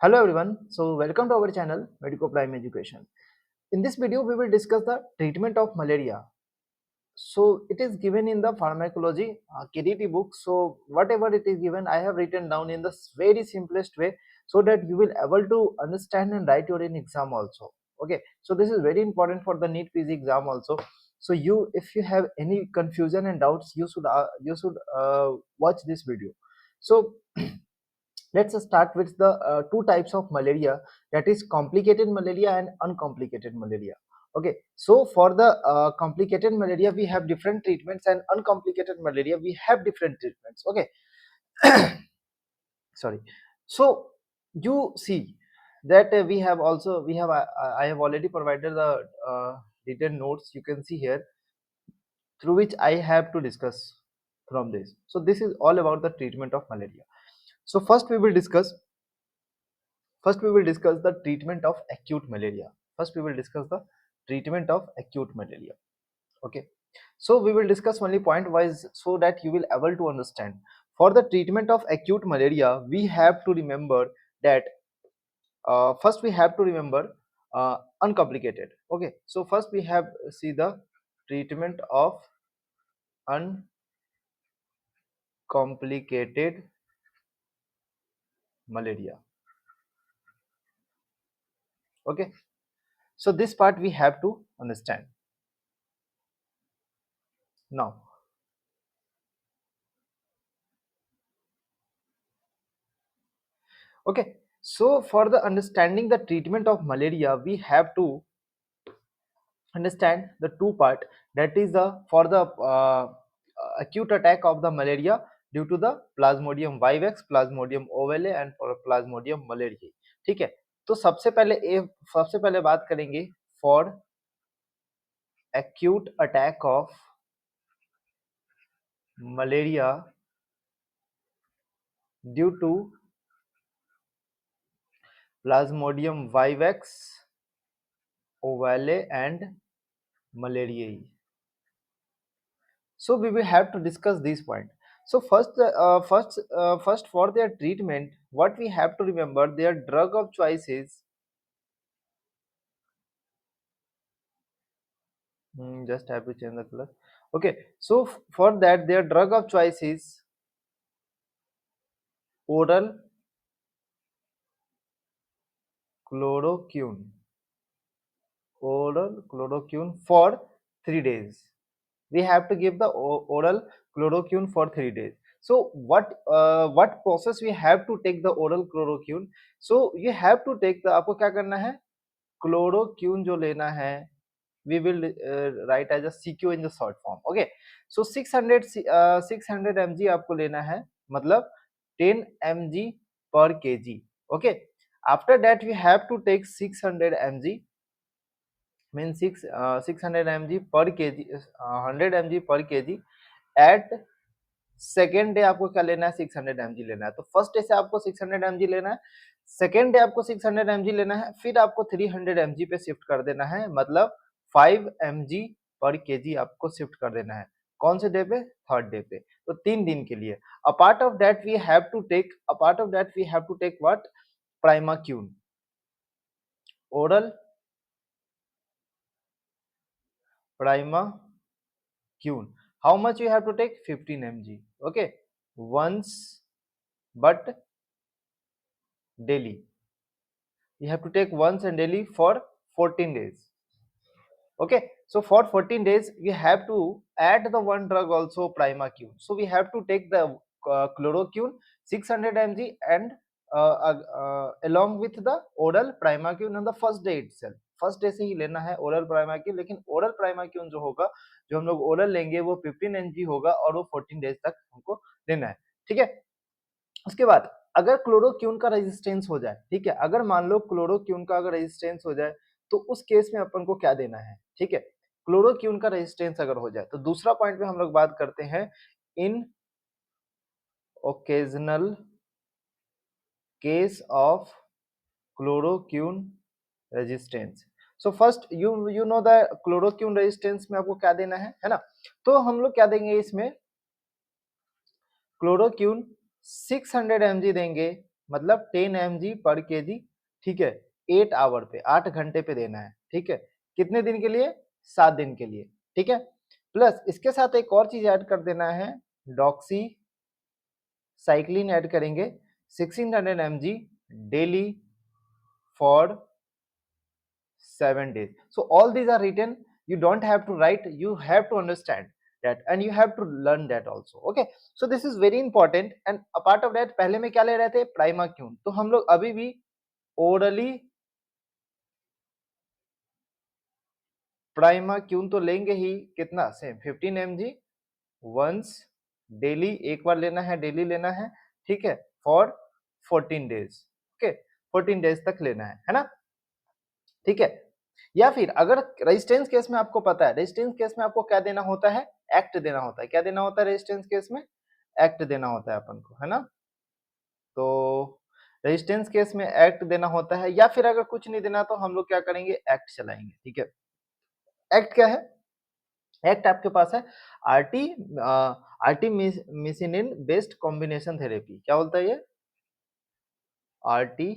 Hello everyone, so welcome to our channel Medico Prime Education. In this video we will discuss the treatment of malaria. So it is given in the pharmacology KDT book. So whatever it is given I have written down in the very simplest way so that you will able to understand and write your in exam also. Okay, so this is very important for the NEET PG exam also. So you if you have any confusion and doubts you should watch this video. So let's start with the two types of malaria, that is complicated malaria and uncomplicated malaria. Okay, so for the complicated malaria we have different treatments, and uncomplicated malaria we have different treatments. Okay. Sorry. So you see that I have already provided the detailed notes you can see here, through which I have to discuss from this. So this is all about the treatment of malaria. So First, we will discuss the treatment of acute malaria. First, we will discuss the treatment of acute malaria. Okay. So we will discuss only point wise so that you will able to understand. For the treatment of acute malaria, we have to remember that first we have to remember uncomplicated. Okay. So first we have see the treatment of uncomplicated malaria. Okay. So this part we have to understand. Now, okay, so for the understanding the treatment of malaria, we have to understand the two part, that is the for the acute attack of the malaria due to the Plasmodium vivax, Plasmodium ovale and for Plasmodium malariae. ठीक है, तो सबसे पहले बात करेंगे for acute attack of malaria due to Plasmodium vivax, ovale and malariae. So we will have to discuss this point. So first for their treatment, what we have to remember, their drug of choice is just have to change the color. Okay, so for that their drug of choice is oral chloroquine. Oral chloroquine for 3 days. We have to give the oral chloroquine for 3 days. So what process we have to take the oral chloroquine? So you have to take the, आपको क्या करना है, chloroquine जो लेना है, we will write as a CQ in the short form. Okay, so 600 mg आपको लेना है, मतलब 10 mg per kg. Okay, after that we have to take 600 mg, means 600 mg per kg, 100 mg per kg at second day आपको क्या लेना है, 600 mg लेना है. तो फर्स्ट डे से आपको 600 mg लेना है, सेकेंड डे आपको 600 mg लेना है, फिर आपको 300 mg पे शिफ्ट कर देना है, मतलब 5 mg पर केजी आपको शिफ्ट कर देना है. कौन से डे पे, थर्ड डे पे. तो 3 दिन के लिए. Apart of that we have to take what, primaquine, oral primaquine. how much you have to take, 15 mg. Okay, once but daily. You have to take once and daily for 14 days. Okay, so for 14 days we have to add the one drug also, primaquine. So we have to take the chloroquine 600 mg and along with the oral primaquine on the first day itself. First day से ही लेना है oral प्राइमाक्यून, लेकिन oral प्राइमाक्यून जो होगा, जो हम लोग oral लेंगे वो 15 mg होगा और वो 14 डेज तक हमको लेना है. ठीक है, उसके बाद अगर क्लोरोक्यून का रेजिस्टेंस हो जाए, ठीक है, अगर मान लो क्लोरोक्यून का अगर रेजिस्टेंस हो जाए तो उस केस में अपन को क्या देना है. ठीक है, क्लोरोक्यून का रेजिस्टेंस अगर हो जाए तो दूसरा पॉइंट पे हम लोग बात करते हैं in occasional case of chloroquine resistance. So first you know the chloroquine resistance में आपको क्या देना है ना. तो हम लोग क्या देंगे इसमें, क्लोरोक्यून 600 mg देंगे, मतलब 10 mg पर केजी, ठीक है, 8 आवर पे, 8 घंटे पे देना है, ठीक है। कितने दिन के लिए? 7 दिन के लिए, ठीक है। प्लस इसके साथ एक और चीज ऐड कर देना है, डॉक्सी साइक्लिन ऐड करेंगे 1600 mg daily for 7 days. So all these are written. You don't have to write. You have to understand that, and you have to learn that also. Okay. So this is very important. And apart of that, पहले में क्या ले रहे थे? Primaquine. तो हम लोग अभी भी orally Primaquine तो लेंगे ही, कितना? सेम 15 mg once daily, एक बार लेना है, डेली लेना है, ठीक है, फॉर 14 days. ओके, 14 days तक लेना है ना, ठीक है। या फिर अगर रेजिस्टेंस केस में आपको पता है, रेजिस्टेंस केस में आपको क्या देना होता है? एक्ट देना होता है। क्या देना होता है रेजिस्टेंस केस में? एक्ट देना होता है अपन को, है ना। तो रेजिस्टेंस केस में एक्ट देना होता है, या फिर अगर कुछ नहीं देना तो हम लोग क्या करेंगे? एक्ट चलाएंगे, ठीक है। एक्ट क्या है? एक्ट आपके पास है आरटी आर्टिमिसिनिन बेस्ड कॉम्बिनेशन थेरेपी। क्या बोलता है ये? आर्टी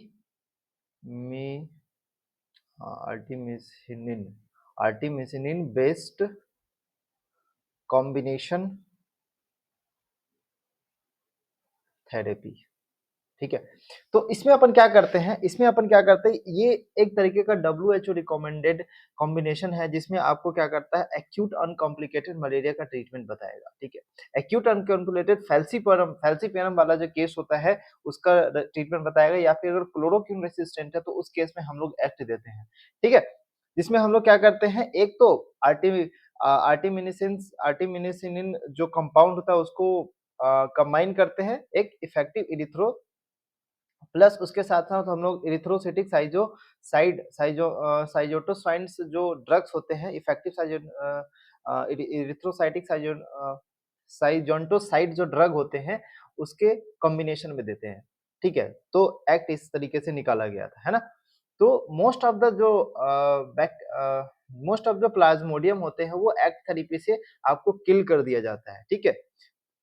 आर्टिमिसिनिन आर्टिमिसिनिन बेस्ड कॉम्बिनेशन थेरेपी, ठीक है। तो इसमें अपन क्या करते हैं? इसमें अपन क्या करते हैं, ये एक तरीके का WHO रिकमेंडेड कॉम्बिनेशन है, जिसमें आपको क्या करता है? एक्यूट अनकॉम्प्लिकेटेड मलेरिया का ट्रीटमेंट बताएगा, ठीक है। एक्यूट अनकॉम्प्लिकेटेड फैल्सीपियरम वाला जो केस होता है उसका ट्रीटमेंट बताएगा, या फिर अगर क्लोरोक्विन रेसिस्टेंट है तो उस केस में हम लोग एक्ट देते हैं, ठीक है। जिसमें हम लोग क्या करते हैं? एक तो आर्टिमिनिसिन जो कंपाउंड होता है उसको कंबाइन करते हैं एक इफेक्टिव इरिथ्रो, प्लस उसके साथ साथ हम लोग इरिथ्रोसाइटिक साइजोटोसाइंस जो ड्रग्स होते हैं, इफेक्टिव इरिथ्रोसाइटिक साइजोंटोसाइड जो ड्रग होते हैं उसके कॉम्बिनेशन में देते हैं, ठीक है। तो एक्ट इस तरीके से निकाला गया था, है ना। तो मोस्ट ऑफ द प्लाज्मोडियम होते हैं वो एक्ट थेरेपी से आपको किल कर दिया जाता है, ठीक है।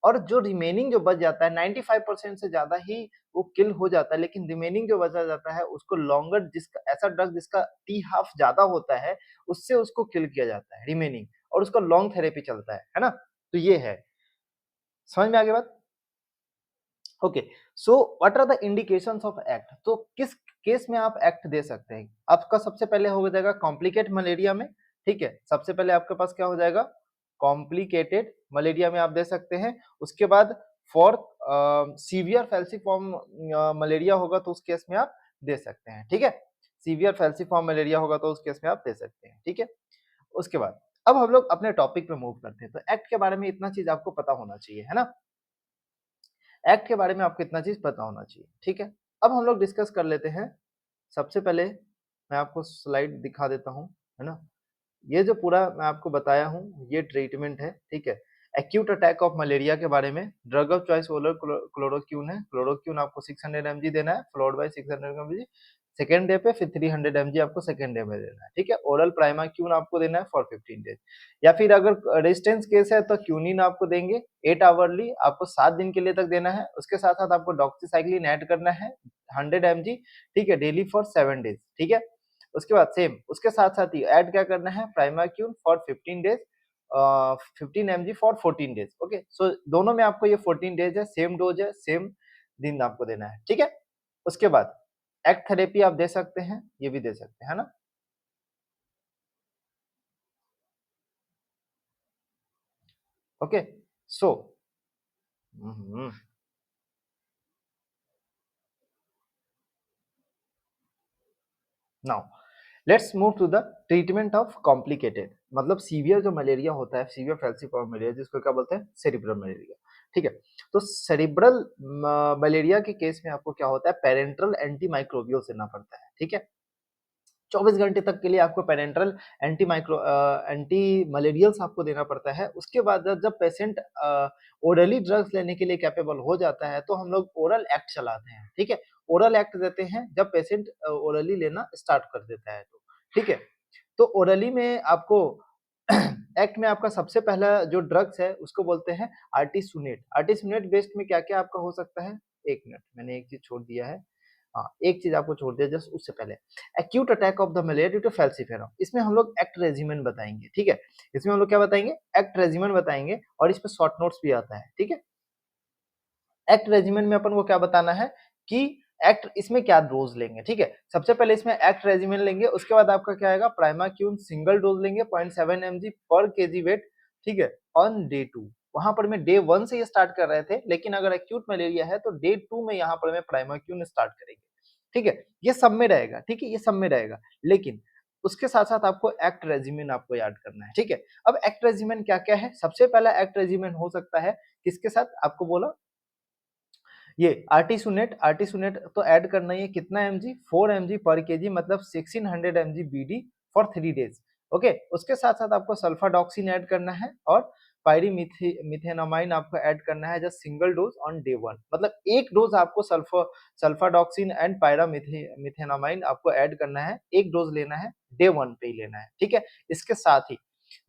और जो रिमेनिंग जो बच जाता है 95% से ज्यादा ही वो किल हो जाता है, लेकिन रिमेनिंग जो बचा जाता है उसको लॉन्गर, जिसका ऐसा ड्रग जिसका टी हाफ ज्यादा होता है उससे उसको किल किया जाता है रिमेनिंग, और उसका लॉन्ग थेरेपी चलता है ना। तो ये है, समझ में आ गई बात? Okay, so what are the indications of act? तो किस केस में आप एक्ट दे सकते हैं? आपका सबसे पहले हो जाएगा कॉम्प्लिकेट मलेरिया में, ठीक है। सबसे पहले आपके पास क्या हो जाएगा? कॉम्प्लिकेटेड मलेरिया में आप दे सकते हैं। उसके बाद फॉर सीवियर फैल्सीफॉर्म मलेरिया होगा तो उस केस में आप दे सकते हैं, ठीक है। सीवियर फैल्सीफॉर्म मलेरिया होगा तो उस केस में आप दे सकते हैं, ठीक है। उसके बाद अब हम लोग अपने टॉपिक पे मूव करते हैं। तो एक्ट के बारे में इतना चीज आपको पता होना चाहिए, है ना। एक्ट के बारे में आपको इतना चीज पता होना चाहिए, ठीक है। अब हम लोग डिस्कस कर लेते हैं। सबसे पहले मैं आपको स्लाइड दिखा देता हूँ, है ना। ये जो पूरा मैं आपको बताया हूँ ये ट्रीटमेंट है, ठीक है। एक्यूट अटैक ऑफ मलेरिया के बारे में ड्रग ऑफ चॉइस ओरल क्लोरोक्यून है। क्लोरोक्यून आपको 600 mg देना है, followed by 600 mg second day पे, फिर 300 mg आपको सेकेंड डे में देना है, ठीक है। ओरल प्राइमाक्यून आपको देना है फॉर 15 days। या फिर अगर रेजिस्टेंस केस है तो क्यूनिन आपको देंगे 8 आवरली, आपको 7 दिन के लिए तक देना है। उसके साथ साथ आपको डॉक्सीसाइक्लिन ऐड करना है 100 mg, ठीक है, डेली फॉर 7 days, ठीक है। उसके बाद सेम उसके साथ साथ ही ऐड क्या करना है? Primaquine for 15 days, 15 mg for 14 days। Okay, so दोनों में आपको ये 14 days है, सेम डोज है, सेम दिन आपको देना है, ठीक है। उसके बाद एक्ट थेरेपी आप दे सकते हैं, ये भी दे सकते हैं, है ना। Okay, so now let's move to the treatment of complicated, मतलब सीवियर जो मलेरिया होता है, सीवियर फैल्सीफॉर्म मलेरिया, जिसको क्या बोलते हैं? सेरिब्रल मलेरिया, ठीक है। तो सेरिब्रल मलेरिया के केस में आपको क्या होता है? पेरेंट्रल एंटी माइक्रोबियल देना पड़ता है, ठीक है। 24 घंटे तक के लिए आपको पेरेंट्रल एंटी मलेरियल्स आपको देना पड़ता है। उसके बाद जब पेशेंट ओरली ड्रग्स लेने के लिए कैपेबल हो जाता है तो हम लोग ओरल एक्ट चलाते हैं, ठीक है। ओरल एक्ट देते हैं जब पेशेंट ओरली लेना स्टार्ट कर देता है तो, ठीक है। तो ओरली में आपको एक्ट में आपका सबसे पहला जो ड्रग्स है उसको बोलते हैं आर्टिसुनेट। आर्टिसुनेट बेस्ड में क्या क्या आपका हो सकता है? एक मिनट, मैंने एक चीज छोड़ दिया है। हाँ, एक चीज आपको छोड़ दिया जस्ट उससे पहले, acute attack of the malaria due to falciparum, इसमें हम लोग एक्ट रेजिमेंट बताएंगे, ठीक है। इसमें हम लोग क्या बताएंगे, एक्ट रेजिमेंट बताएंगे, और इस पे शॉर्ट नोट्स भी आता है, ठीक है। एक्ट रेजिमेंट में अपन को क्या बताना है कि एक्ट इसमें क्या डोज लेंगे, ठीक है। सबसे पहले इसमें एक्ट रेजिमेंट लेंगे, उसके बाद आपका क्या आएगा, प्राइमाक्यून सिंगल डोज लेंगे 0.7 mg पर केजी वेट, ठीक है, ऑन डे 2। वहां पर मैं डे 1 से ये स्टार्ट कर रहे थे, लेकिन अगर एक्यूट मलेरिया है तो डे 2 में यहाँ पर मैं प्राइमाक्यून स्टार्ट करेंगे, ठीक है। ये सब में रहेगा, ठीक है, ये सब में रहेगा, लेकिन उसके साथ साथ आपको एक्ट रेजिमेंट आपको याद करना है, ठीक है। अब एक्ट रेजिमेंट क्या क्या है, सबसे पहला एक्ट रेजिमेंट हो सकता है किसके साथ, आपको बोला ये आर्टिसुनेट तो ऐड करना ही है, कितना mg, 4 mg पर केजी, मतलब 1600 mg BD for 3 days, okay. उसके साथ साथ आपको सल्फाडॉक्सिन ऐड करना है, और पायरीमिथेनामाइन आपको ऐड करना है just single dose on day 1, मतलब एक डोज आपको सल्फाडॉक्सिन एंड पायरामिथेनामाइन आपको ऐड करना है, एक डोज लेना है, डे 1 पे ही लेना है, ठीक है। इसके साथ ही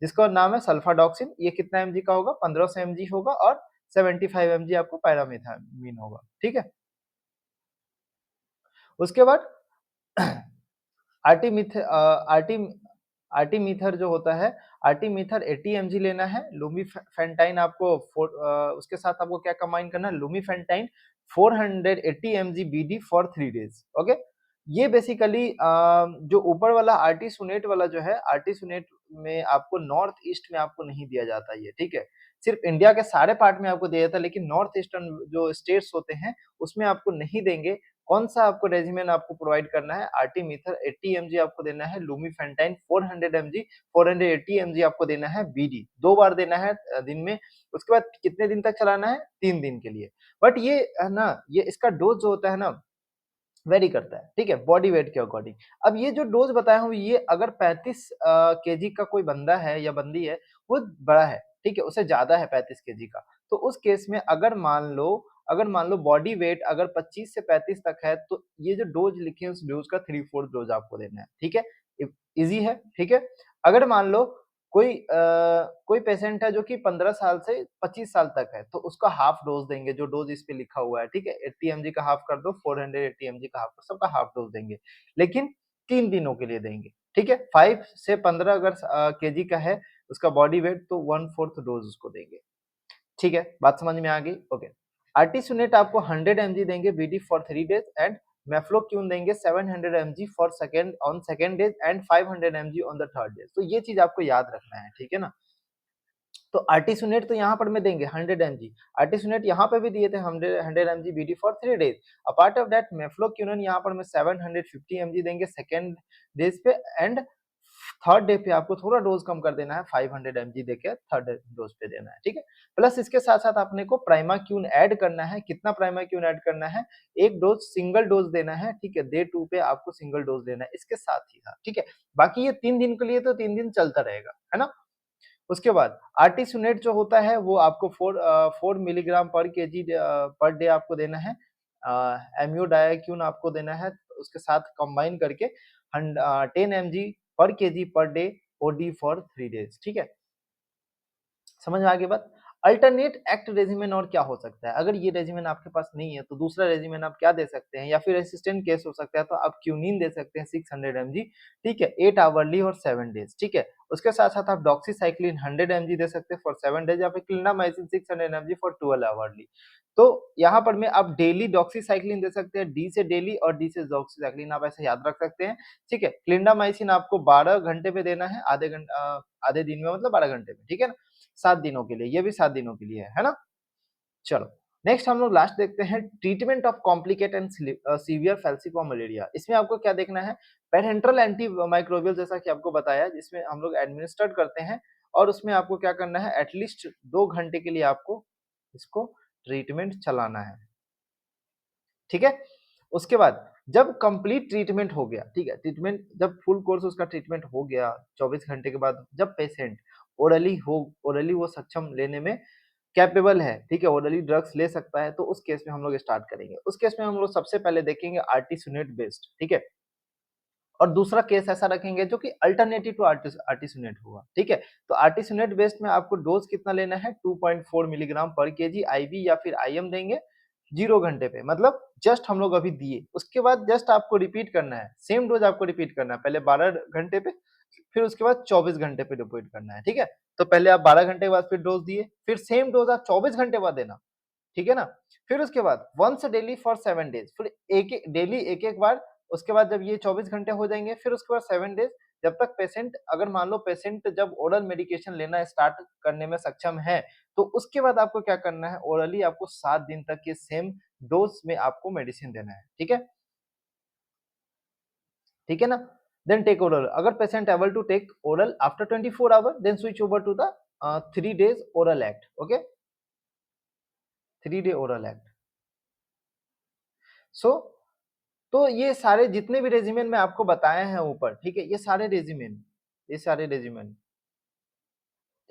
जिसका नाम है सल्फाडॉक्सिन, ये कितना एमजी का होगा, 1500 mg होगा, और 75 mg आपको पैरामीथामीन होगा, ठीक है। उसके बाद आर्टिमिथ आर्टि आर्टिमीथर जो होता है, आर्टिमीथर 80 mg लेना है, लूमीफेंटाइन आपको उसके साथ आपको क्या कंबाइन करना है, lumefantrine 480 mg BD for 3 days, okay. ये बेसिकली जो ऊपर वाला आर्टिसुनेट वाला जो है, आर्टिसुनेट में आपको नॉर्थ ईस्ट में आपको नहीं दिया जाता ये, ठीक है। सिर्फ इंडिया के सारे पार्ट में आपको दिया जाता है, लेकिन नॉर्थ ईस्टर्न जो स्टेट्स होते हैं उसमें आपको नहीं देंगे। कौन सा आपको रेजिमेंट आपको प्रोवाइड करना है, आर्टिमीथर 80 mg आपको देना है, लूमीफेंटाइन 400 mg 480 mg आपको देना है, बीडी 2 बार देना है दिन में। उसके बाद कितने दिन तक चलाना है, 3 दिन के लिए। बट ये है ना, ये इसका डोज जो होता है ना, वेरी करता है, ठीक है, बॉडी वेट के अकॉर्डिंग। अब ये जो डोज बताया हूँ, ये अगर 35 केजी का कोई बंदा है या बंदी है, वो बड़ा है, ठीक है, उससे ज्यादा है 35 केजी का, तो उस केस में अगर मान लो बॉडी वेट अगर 25 से 35 तक है, तो ये जो डोज लिखे हैं उस डोज का 3/4 डोज आपको देना है, ठीक है। इजी है, ठीक है। अगर मान लो कोई पेशेंट है जो कि 15 साल से 25 साल तक है, तो उसका हाफ डोज देंगे, जो डोज इस पे लिखा हुआ है, ठीक है। 80 mg का हाफ कर दो, 480 mg का हाफ, सबका हाफ डोज देंगे, लेकिन 3 दिनों के लिए देंगे, ठीक है। 5 से 15 अगर केजी का है उसका बॉडी वेट, तो 1/4 डोज उसको देंगे, ठीक है। बात समझ में आ गई, ओके। आर्टिसुनेट आपको 100 mg देंगे बीडी फॉर 3 डेज, एंड मेफ्लोक्यून देंगे 700 mg for second days, and 500 mg on the third days. तो ये चीज आपको याद रखना है, ठीक है ना। तो आर्टिसुनेट तो यहाँ पर में देंगे 100 mg, आर्टिसुनेट यहाँ पे भी दिए थे 100 mg BD for 3 days. Apart of that mefloquine यहाँ पर में 750 mg देंगे सेकेंड डेज पे, एंड थर्ड डे पे आपको थोड़ा डोज कम कर देना है, 500 mg देके थर्ड डोज पे देना है, ठीक है। प्लस इसके साथ साथ अपने को प्राइमाक्यून ऐड करना है, कितना प्राइमाक्यून ऐड करना है, एक डोज सिंगल डोज देना है, ठीक है, डे 2 पे आपको सिंगल डोज देना है इसके साथ ही था, ठीक है। बाकी ये 3 दिन के लिए तो 3 दिन चलता रहेगा, है ना। उसके बाद आर्टिसुनेट जो होता है वो आपको 4 मिलीग्राम पर केजी पर डे आपको देना है, एम्योडायाक्यून आपको देना है, उसके साथ कंबाइन करके 10 mg पर KG per day OD for 3 days, ठीक है। समझ में आ गई बात। अल्टरनेट एक्ट रेजिमेंट और क्या हो सकता है, अगर ये रेजिमेंट आपके पास नहीं है तो दूसरा रेजिमेंट आप क्या दे सकते हैं, या फिर रेसिस्टेंट केस हो सकता है तो आप क्यूनिन दे सकते हैं 600 mg, ठीक है, 8 आवरली और 7 डेज, ठीक है। उसके साथ साथ आप डॉक्सीसाइक्लिन 100 mg दे सकते हैं फॉर 7 डेज, या फिर क्लिंडामाइसिन 600 mg फॉर 12 आवरली। तो यहाँ पर में आप डेली डॉक्सीसाइक्लिन दे सकते हैं, डी से डेली और डी से डॉक्सीसाइक्लिन, आप ऐसे याद रख सकते हैं, ठीक है। क्लिंडामाइसिन आपको 12 घंटे पे देना है, आधे दिन में, मतलब 12 घंटे में, ठीक है ना, 7 दिनों के लिए, ये भी 7 दिनों के लिए है ना। चलो, नेक्स्ट हम लोग लास्ट देखते हैं, treatment of complicate and severe falciparum malaria. इसमें आपको क्या देखना है, पेरेंट्रल एंटी माइक्रोबियल, जैसा कि आपको बताया, जिसमें हम लोग एडमिनिस्ट्रेट करते हैं, और उसमें आपको क्या करना है, एटलीस्ट 2 घंटे के लिए आपको इसको ट्रीटमेंट चलाना है, ठीक है। उसके बाद जब कंप्लीट ट्रीटमेंट हो गया, ठीक है, ट्रीटमेंट जब फुल कोर्स उसका ट्रीटमेंट हो गया 24 घंटे के बाद, जब पेशेंट ओरली वो सक्षम लेने में कैपेबल है, ठीक है, ओरली ड्रग्स ले सकता है, तो उस केस में हम लोग स्टार्ट करेंगे। उस केस में हम लोग सबसे पहले देखेंगे आर्टिसुनेट बेस्ड, ठीक है, और दूसरा केस ऐसा रखेंगे जो कि अल्टरनेटिव टू आर्टिसुनेट होगा, ठीक है। तो आर्टिसुनेट बेस्ड में आपको डोज कितना लेना है, 2.4 मिलीग्राम पर केजी आईवी या फिर आईएम देंगे, 0 घंटे पे, मतलब जस्ट हम लोग अभी दिए, उसके बाद जस्ट आपको रिपीट करना है, सेम डोज आपको रिपीट करना है, पहले 12 घंटे पे, फिर उसके बाद 24 घंटे पे रिपीट करना है, ठीक है। तो पहले आप 12 घंटे के बाद फिर डोज दिए, फिर सेम डोज आप 24 घंटे बाद देना, ठीक है ना। फिर उसके बाद वंस डेली फॉर 7 डेज, फिर एक डेली एक एक बार। उसके बाद जब ये 24 घंटे हो जाएंगे, फिर उसके बाद 7 डेज, जब तक पेशेंट, अगर मान लो पेशेंट जब ओरल मेडिकेशन लेना स्टार्ट करने में सक्षम है, तो उसके बाद आपको क्या करना है, ओरली आपको 7 दिन तक ये सेम डोज में आपको मेडिसिन देना है, ठीक है, ठीक है ना। देन टेक ओरल, अगर patient able to take oral after 24 hour, then switch over to the 3 days oral act, okay, 3 day oral act. So तो ये सारे जितने भी रेजिमेंट मैं आपको बताए हैं ऊपर, ठीक है, ये सारे रेजिमेंट, ये सारे रेजिमेंट,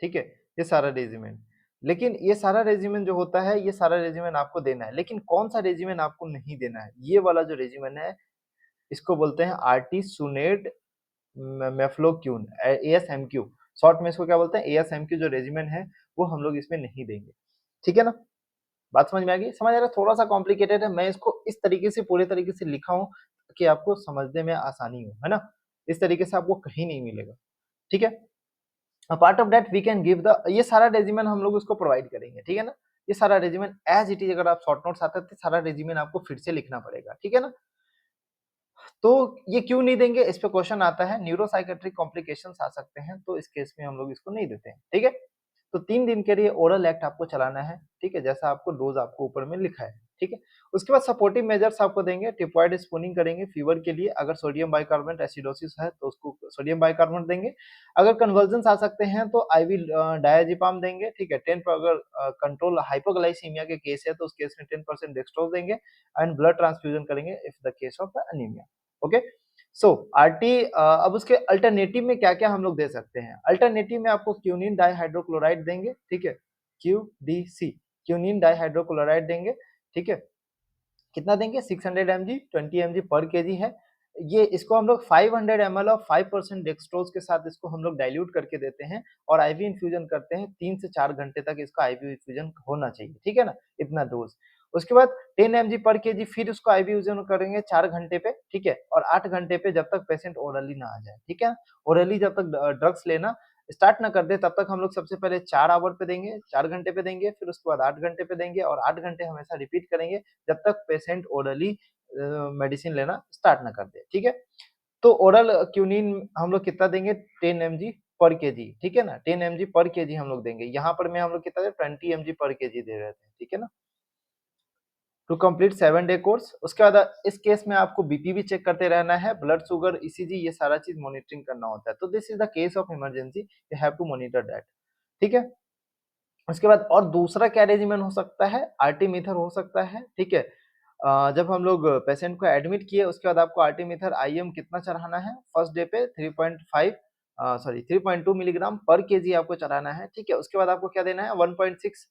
ठीक है, ये सारा रेजिमेंट, लेकिन ये सारा रेजिमेंट जो होता है, ये सारा रेजिमेंट आपको देना है, लेकिन कौन सा रेजिमेंट आपको नहीं देना है, ये वाला जो रेजिमेंट है, इसको बोलते हैं आरटी सुनेट मेफ्लोक्यून, एएसएमक्यू, शॉर्ट में इसको क्या बोलते हैं, एएसएमक्यू जो रेजिमेंट है, वो हम लोग इसमें नहीं देंगे, ठीक है ना। बात समझ में आ गई, समझ आ रहा है, थोड़ा सा कॉम्प्लिकेटेड है, मैं इसको इस तरीके से पूरे तरीके से लिखा हूँ कि आपको समझने में आसानी हो, है ना, इस तरीके से आपको कहीं नहीं मिलेगा, ठीक है। Part of that we can give the, ये सारा रेजिमेंट हम लोग उसको प्रोवाइड करेंगे, ठीक है ना। ये सारा रेजिमेंट एज इट इज, अगर आप शॉर्ट नोट्स आते हैं तो सारा रेजिमेंट आपको फिर से लिखना पड़ेगा, ठीक है ना। तो ये क्यों नहीं देंगे, इस पे क्वेश्चन आता है, न्यूरोसाइकेट्रिक कॉम्प्लिकेशंस आ सकते हैं, तो इस केस में हम लोग इसको नहीं देते हैं, ठीक है। तो 3 दिन के लिए ओरल एक्ट आपको चलाना है, ठीक है, जैसा आपको डोज आपको ऊपर में लिखा है, ठीक है। उसके बाद सपोर्टिव मेजर्स आपको देंगे, टिफॉइड स्पूनिंग करेंगे फीवर के लिए, अगर सोडियम बाइकार्बोनेट एसिडोसिस है तो उसको सोडियम बाइकार्बोनेट देंगे, अगर कन्वर्जन आ सकते हैं तो आईवी डायजिपाम देंगे, ठीक है। 10 पर अगर कंट्रोल हाइपोग्लाइसीमिया के केस है तो उस केस में 10% डेक्सट्रोज देंगे, एंड ब्लड ट्रांसफ्यूजन करेंगे if the case of the anaemia, okay. So RT, अब उसके अल्टरनेटिव में क्या क्या हम लोग दे सकते हैं, अल्टरनेटिव में आपको क्यूनिन डाइहाइड्रोक्लोराइड देंगे, ठीक है, क्यूडीसी, क्यूनिन डाइहाइड्रोक्लोराइड देंगे, ठीक है। कितना देंगे, 600 mg, 20 mg पर केजी है, ये इसको हम लोग 500 ml और 5% डेक्सट्रोज के साथ इसको हम लोग डाइल्यूट करके देते हैं, और आईवी इन्फ्यूजन करते हैं, 3 से 4 घंटे तक इसका आईवी इन्फ्यूजन होना चाहिए, ठीक है ना, इतना डोज। उसके बाद 10 mg पर केजी, फिर उसको आईवी यूजन करेंगे 4 घंटे पे, ठीक है, और 8 घंटे पे, जब तक पेशेंट ओरली ना आ जाए, ठीक है। ओरली जब तक ड्रग्स लेना स्टार्ट ना कर दे, तब तक हम लोग सबसे पहले 4 आवर पे देंगे, 4 घंटे पे देंगे, फिर उसके बाद 8 घंटे पे देंगे, और 8 घंटे हमेशा रिपीट करेंगे जब तक पेशेंट ओरली मेडिसिन लेना स्टार्ट ना कर दे, ठीक है। तो ओरल क्यूनिन हम लोग कितना देंगे, 10 mg पर केजी, ठीक है ना, 10 mg पर केजी हम लोग देंगे, यहाँ पर में हम लोग कितना 20 mg पर केजी दे रहे थे, ठीक है ना, टू कंप्लीट 7 डे कोर्स। उसके बाद इस केस में आपको बीपी भी चेक करते रहना है, ब्लड शुगर, ईसीजी, ये सारा चीज मॉनिटरिंग करना होता है, तो this is the case of emergency, you have to monitor that, ठीक है। उसके बाद और दूसरा क्या रेजिमेंट हो सकता है, आर्टिमीथर हो सकता है, ठीक है। जब हम लोग पेशेंट को एडमिट किए, उसके बाद आपको आर्टिमीथर आईएम कितना चढ़ाना है, फर्स्ट डे पे 3.5 सॉरी 3.2 मिलीग्राम पर केजी आपको चढ़ाना है, ठीक है। उसके बाद आपको क्या देना है, 1.6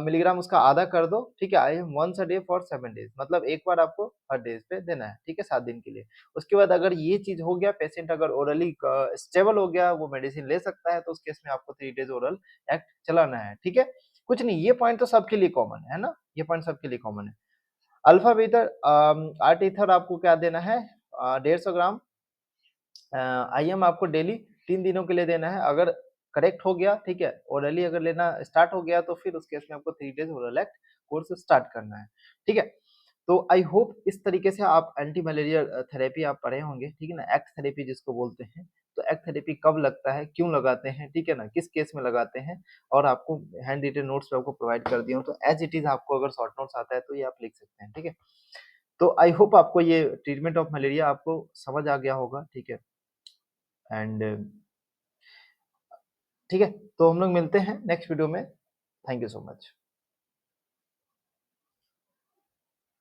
मिलीग्राम उसका आधा कर दो, ठीक है, IM once a day for 7 days, मतलब एक बार आपको हर डेज पे देना है, ठीक है, 7 दिन के लिए। उसके बाद अगर ये चीज हो गया, पेशेंट अगर ओरली स्टेबल हो गया, वो मेडिसिन ले सकता है, तो उस केस में आपको 3 डेज ओरल एक्ट चलाना है, ठीक है। कुछ नहीं, ये पॉइंट तो सबके लिए कॉमन है ना, ये पॉइंट सबके लिए कॉमन है। अल्फा बीटा आर्ट ईथर आपको क्या देना है, 150 ग्राम आईएम आपको डेली 3 दिनों के लिए देना है, अगर करेक्ट हो गया, ठीक है, ओरली अगर लेना स्टार्ट हो गया, तो फिर उस केस में आपको 3 days oral act course start करना है, ठीक है। तो आई होप इस तरीके से आप एंटी मलेरिया थेरेपी आप पढ़े होंगे, ठीक है ना, एक्ट थेरेपी जिसको बोलते हैं। तो एक्ट थेरेपी कब लगता है, क्यों लगाते हैं, ठीक है ना, किस केस में लगाते हैं, और आपको हैंड रिटेन नोट्स पे आपको प्रोवाइड कर दिया हूँ, तो एज इट इज आपको अगर शॉर्ट नोट्स आता है तो ये आप लिख सकते हैं, ठीक है। तो आई होप आपको ये ट्रीटमेंट ऑफ मलेरिया आपको समझ आ गया होगा, ठीक है। एंड ठीक है, तो हम लोग मिलते हैं नेक्स्ट वीडियो में, थैंक यू सो मच।